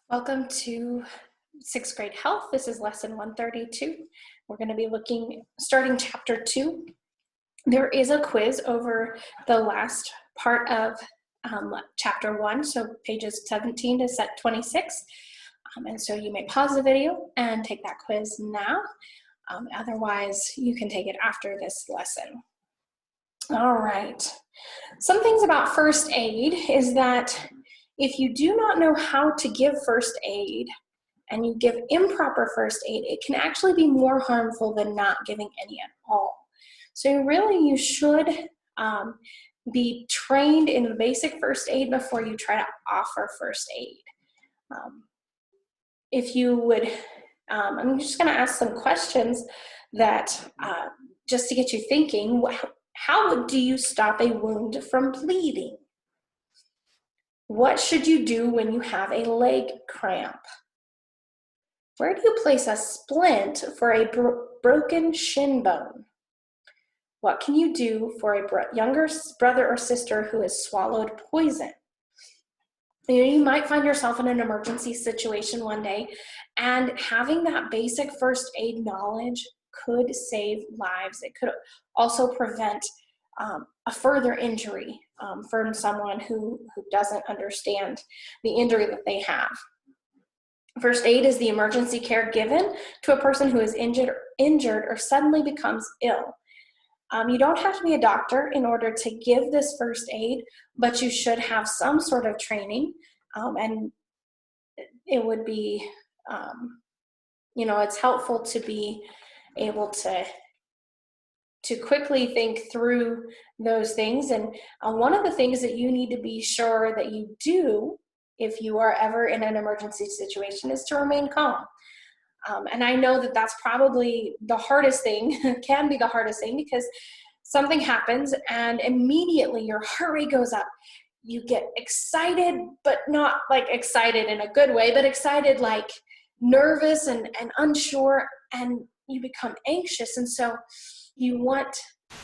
Welcome to 6th grade health. This is lesson 132. We're going to be starting chapter 2. There is a quiz over the last part of chapter 1, so pages 17 to 26. And so you may pause the video and take that quiz now. Otherwise, you can take it after this lesson. All right. Some things about first aid is that if you do not know how to give first aid and you give improper first aid, it can actually be more harmful than not giving any at all. So really you should be trained in the basic first aid before you try to offer first aid. If you would, I'm just going to ask some questions that just to get you thinking. How do you stop a wound from bleeding? What should you do when you have a leg cramp? Where do you place a splint for a broken shin bone? What can you do for a younger brother or sister who has swallowed poison? You might find yourself in an emergency situation one day, and having that basic first aid knowledge could save lives. It could also prevent a further injury from someone who doesn't understand the injury that they have. First aid is the emergency care given to a person who is injured or suddenly becomes ill. You don't have to be a doctor in order to give this first aid, but you should have some sort of training, and it would be, it's helpful to be able to quickly think through those things. And one of the things that you need to be sure that you do if you are ever in an emergency situation is to remain calm. And I know that that's probably the hardest thing, can be the hardest thing, because something happens and immediately your heart rate goes up. You get excited, but not like excited in a good way, but excited like nervous and unsure, and you become anxious. And so you want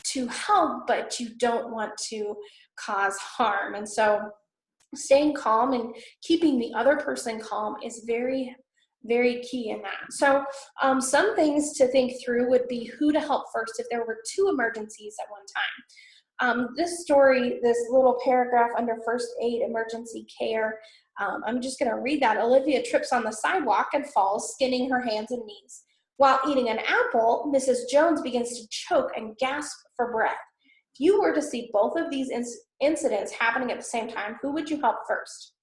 to help, but you don't want to cause harm. And so staying calm and keeping the other person calm is very, very key in that. So some things to think through would be who to help first if there were two emergencies at one time. This story, this little paragraph under first aid emergency care, I'm just going to read that. Olivia trips on the sidewalk and falls, skinning her hands and knees. While eating an apple, Mrs. Jones begins to choke and gasp for breath. If you were to see both of these incidents happening at the same time, who would you help first?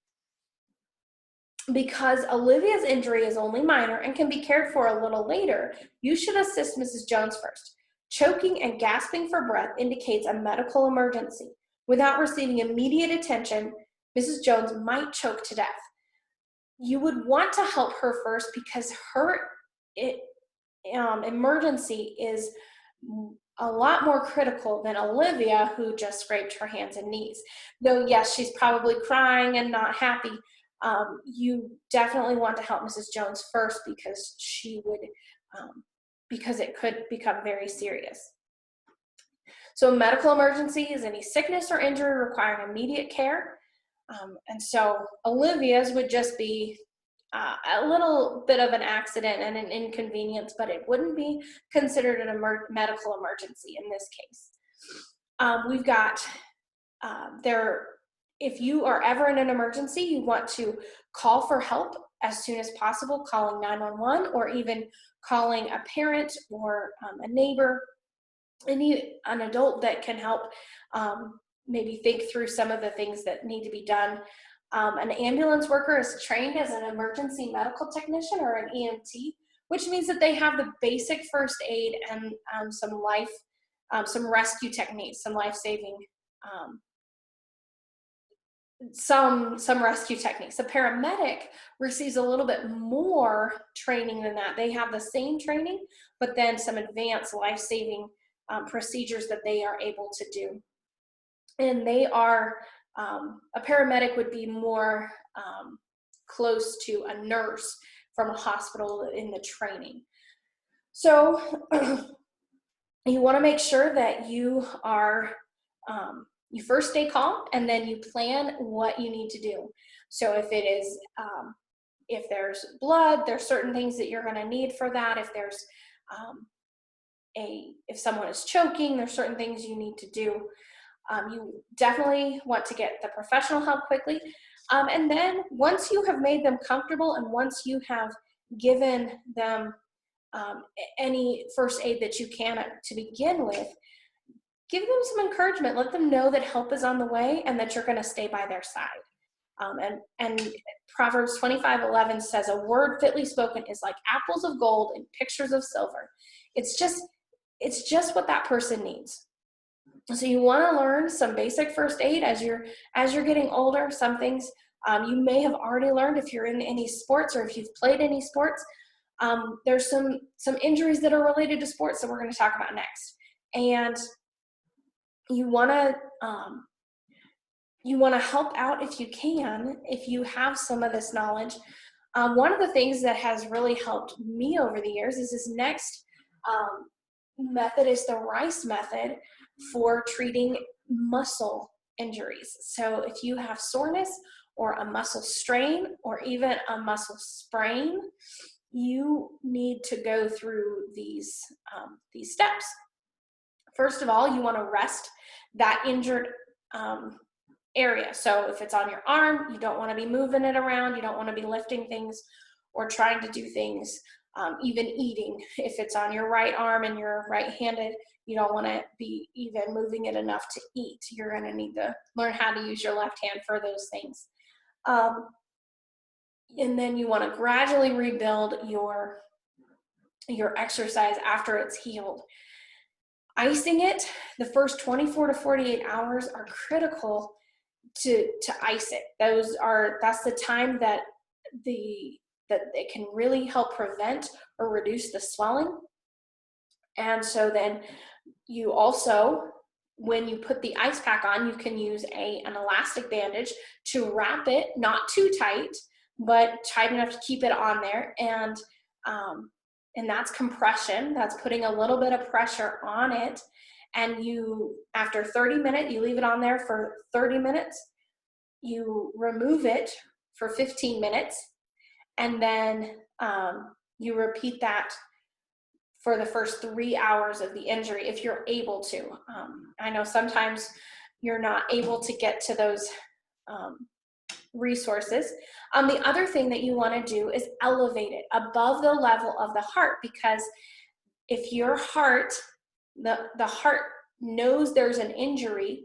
Because Olivia's injury is only minor and can be cared for a little later, you should assist Mrs. Jones first. Choking and gasping for breath indicates a medical emergency. Without receiving immediate attention, Mrs. Jones might choke to death. You would want to help her first because her emergency is a lot more critical than Olivia, who just scraped her hands and knees. Though, yes, she's probably crying and not happy. You definitely want to help Mrs. Jones first because because it could become very serious. So a medical emergency is any sickness or injury requiring immediate care. And so Olivia's would just be a little bit of an accident and an inconvenience, but it wouldn't be considered a medical emergency in this case. We've got if you are ever in an emergency, you want to call for help as soon as possible, calling 911 or even calling a parent or a neighbor, an adult that can help maybe think through some of the things that need to be done. An ambulance worker is trained as an emergency medical technician or an EMT, which means that they have the basic first aid and some rescue techniques, some life-saving, some rescue techniques. A paramedic receives a little bit more training than that. They have the same training, but then some advanced life-saving procedures that they are able to do. And they are a paramedic would be more close to a nurse from a hospital in the training. So you want to make sure that you are, you first stay calm and then you plan what you need to do. So if it is if there's blood, there's certain things that you're going to need for that. If there's if someone is choking, there's certain things you need to do. You definitely want to get the professional help quickly. And then once you have made them comfortable and once you have given them any first aid that you can to begin with, give them some encouragement. Let them know that help is on the way and that you're going to stay by their side. And Proverbs 25:11 says, a word fitly spoken is like apples of gold and pictures of silver. It's just what that person needs. So you want to learn some basic first aid as you're getting older. Some things you may have already learned if you're in any sports or if you've played any sports. There's some injuries that are related to sports that we're going to talk about next. And you want to help out if you can, if you have some of this knowledge. One of the things that has really helped me over the years is this next method is the RICE method for treating muscle injuries. So if you have soreness or a muscle strain or even a muscle sprain, you need to go through these steps. First of all, you want to rest that injured area. So if it's on your arm, you don't want to be moving it around. You don't want to be lifting things or trying to do things, even eating. If it's on your right arm and you're right-handed, you don't want to be even moving it enough to eat. You're going to need to learn how to use your left hand for those things. And then you want to gradually rebuild your exercise after it's healed. Icing it, the first 24 to 48 hours are critical to ice it. That's the time that it can really help prevent or reduce the swelling. And so then you also, when you put the ice pack on, you can use an elastic bandage to wrap it, not too tight, but tight enough to keep it on there. And that's compression. That's putting a little bit of pressure on it. And after 30 minutes, you leave it on there for 30 minutes. You remove it for 15 minutes. And then you repeat that for the first 3 hours of the injury, if you're able to. I know sometimes you're not able to get to those resources. The other thing that you want to do is elevate it above the level of the heart, because if your heart, the heart knows there's an injury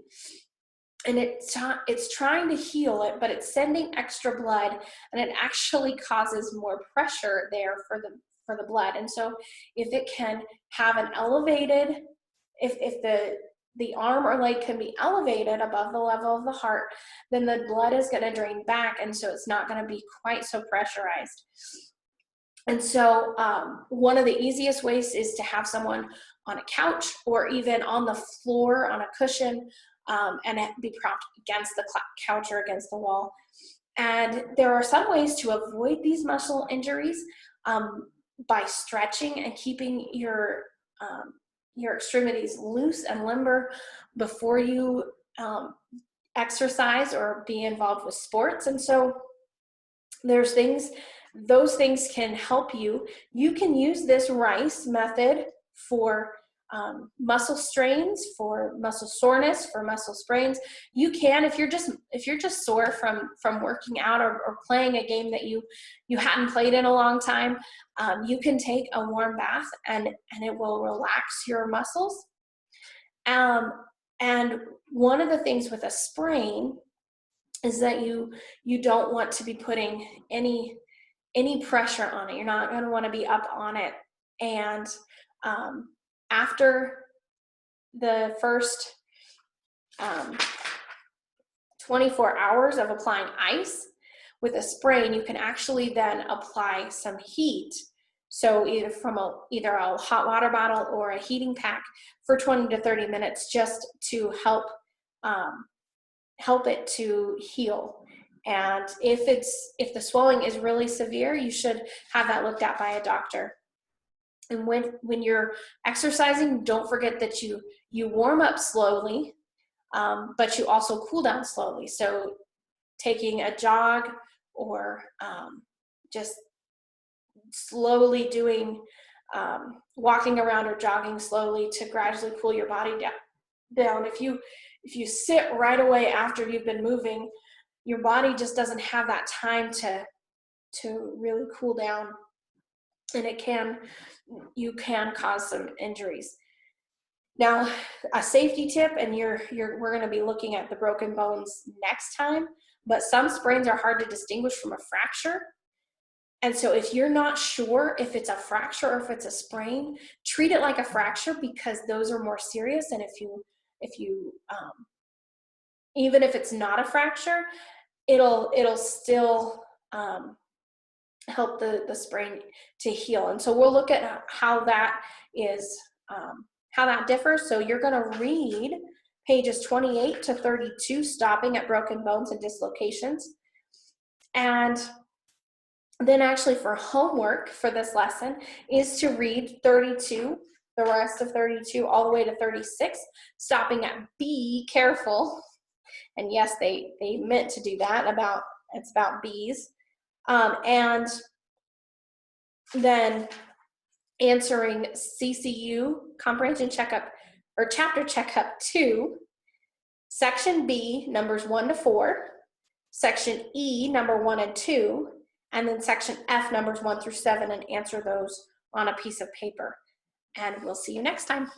and it's trying to heal it, but it's sending extra blood, and it actually causes more pressure there for the blood. And so if it can have an elevated, if the arm or leg can be elevated above the level of the heart, then the blood is going to drain back, and so it's not going to be quite so pressurized. And so one of the easiest ways is to have someone on a couch or even on the floor on a cushion, and it be propped against the couch or against the wall. And there are some ways to avoid these muscle injuries by stretching and keeping your extremities loose and limber before you exercise or be involved with sports. And so those things can help you. You can use this RICE method for muscle strains, for muscle soreness, for muscle sprains. You can, if you're just sore from working out or playing a game that you hadn't played in a long time, you can take a warm bath and it will relax your muscles. And one of the things with a sprain is that you don't want to be putting any pressure on it. You're not going to want to be up on it. And after the first 24 hours of applying ice with a sprain, you can actually then apply some heat. So either from either a hot water bottle or a heating pack for 20 to 30 minutes, just to help it to heal. And if the swelling is really severe, you should have that looked at by a doctor. And when you're exercising, don't forget that you warm up slowly, but you also cool down slowly. So taking a jog or just slowly doing, walking around or jogging slowly to gradually cool your body down. If you sit right away after you've been moving, your body just doesn't have that time to really cool down, and you can cause some injuries. Now, a safety tip, and we're going to be looking at the broken bones next time, but some sprains are hard to distinguish from a fracture. And so if you're not sure if it's a fracture or if it's a sprain, treat it like a fracture, because those are more serious. And if you even if it's not a fracture, it'll still help the sprain to heal. And so we'll look at how that is, how that differs. So you're going to read pages 28 to 32, stopping at broken bones and dislocations. And then actually for homework for this lesson is to read 32, the rest of 32 all the way to 36, stopping at be careful. And yes, they meant to do that, it's about bees. And then answering CCU, Comprehension Checkup, or Chapter Checkup 2, Section B, numbers 1 to 4, Section E, number 1 and 2, and then Section F, numbers 1 through 7, and answer those on a piece of paper. And we'll see you next time.